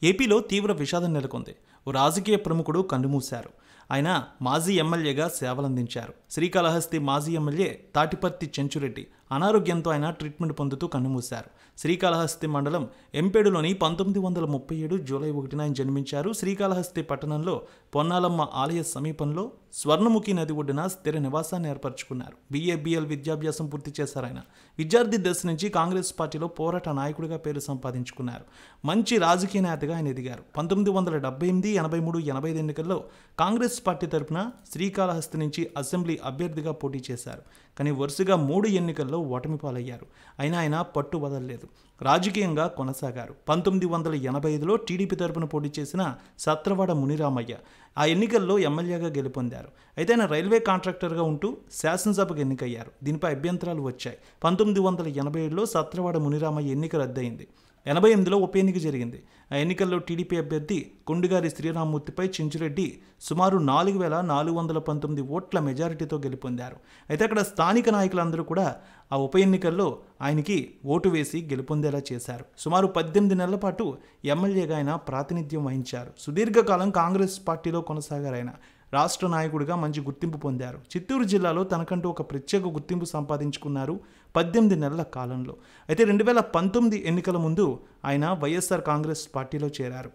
ఏపీలో తీవ్ర విషాదం నెలకొంది. ఓ రాజకీయ ప్రముఖుడు కన్నుమూశారు. ఆయన మాజీ ఎమ్మెల్యేగా సేవలందించారు. శ్రీకాళహస్తి మాజీ ఎమ్మెల్యే తాటిపర్తి చెంచురెడ్డి అనారోగ్యంతో ఆయన ట్రీట్మెంట్ పొందుతూ కన్నుమూశారు. శ్రీకాళహస్తి మండలం ఎంపేడులోని 1937 జూలై 1న ఆయన జన్మించారు. శ్రీకాళహస్తి పట్టణంలో పొన్నాలమ్మ ఆలయ సమీపంలో స్వర్ణముఖి నది ఒడ్డున స్థిర నివాసాన్ని ఏర్పరచుకున్నారు. BA-BL విద్యాభ్యాసం పూర్తి చేశారు. ఆయన విద్యార్థి దశ నుంచి కాంగ్రెస్ పార్టీలో పోరాట నాయకుడిగా పేరు సంపాదించుకున్నారు. మంచి రాజకీయ నేతగా ఆయన ఎదిగారు. 1978, 83, 85 ఎన్నికల్లో కాంగ్రెస్ పార్టీ తరఫున శ్రీకాళహస్తి నుంచి అసెంబ్లీ అభ్యర్థిగా పోటీ చేశారు. కానీ వరుసగా 3 ఎన్నికల్లో ఓటమి పాలయ్యారు. అయినా ఆయన పట్టు వదలలేదు. రాజకీయంగా కొనసాగారు. 1985లో టీడీపీ తరపున పోటీ చేసిన సత్రవాడ మునిరామయ్య ఆ ఎన్నికల్లో ఎమ్మెల్యేగా గెలుపొందారు. అయితే ఆయన రైల్వే కాంట్రాక్టర్గా ఉంటూ శాసనసభకు ఎన్నికయ్యారు. దీనిపై అభ్యంతరాలు వచ్చాయి. 1987లో సత్రవాడ మునిరామయ్య ఎన్నిక రద్దయింది. 88లో ఉప ఎన్నిక జరిగింది. ఆ ఎన్నికల్లో టీడీపీ అభ్యర్థి కొండిగారి శ్రీరామ్మూర్తిపై చెంచురెడ్డి సుమారు 4419 ఓట్ల మెజారిటీతో గెలుపొందారు. అయితే అక్కడ స్థానిక నాయకులందరూ కూడా ఆ ఉప ఎన్నికల్లో ఆయనకి ఓటు వేసి గెలుపొందేలా చేశారు. సుమారు 18 నెలల పాటు ఎమ్మెల్యేగా ఆయన ప్రాతినిధ్యం వహించారు. సుదీర్ఘకాలం కాంగ్రెస్ పార్టీలో కొనసాగారు. ఆయన రాష్ట్ర నాయకుడిగా మంచి గుర్తింపు పొందారు. చిత్తూరు జిల్లాలో తనకంటూ ఒక ప్రత్యేక గుర్తింపు సంపాదించుకున్నారు 18 నెలల కాలంలో. అయితే 2019 ఎన్నికల ముందు ఆయన వైఎస్ఆర్ కాంగ్రెస్ పార్టీలో చేరారు.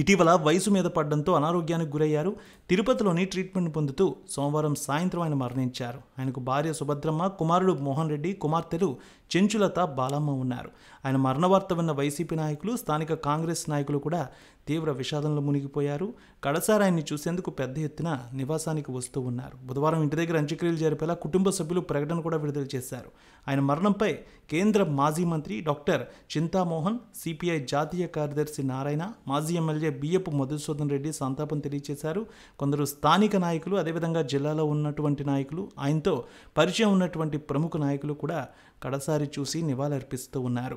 ఇటీవల వయసు మీద పడడంతో అనారోగ్యానికి గురయ్యారు. తిరుపతిలోని ట్రీట్మెంట్ పొందుతూ సోమవారం సాయంత్రం ఆయన మరణించారు. ఆయనకు భార్య సుభద్రమ్మ, కుమారుడు మోహన్ రెడ్డి, కుమార్తెలు చెంచులత, బాలమ్మ ఉన్నారు. ఆయన మరణ వార్త విన్న వైసీపీ నాయకులు, స్థానిక కాంగ్రెస్ నాయకులు కూడా తీవ్ర విషాదంలో మునిగిపోయారు. కడసారి ఆయన్ని చూసేందుకు పెద్ద ఎత్తున నివాసానికి వస్తూ ఉన్నారు. బుధవారం ఇంటి దగ్గర అంత్యక్రియలు జరిపేలా కుటుంబ సభ్యులు ప్రకటన కూడా విడుదల చేశారు. ఆయన మరణంపై కేంద్ర మాజీ మంత్రి డాక్టర్ చింతామోహన్, సిపిఐ జాతీయ కార్యదర్శి నారాయణ, మాజీ ఎమ్మెల్యే బియ్యపు మధుసూదన్ రెడ్డి సంతాపం తెలియజేశారు. కొందరు స్థానిక నాయకులు, అదేవిధంగా జిల్లాలో ఉన్నటువంటి నాయకులు, ఆయనతో పరిచయం ఉన్నటువంటి ప్రముఖ నాయకులు కూడా కడసారి చూసి నివాళులర్పిస్తూ ఉన్నారు.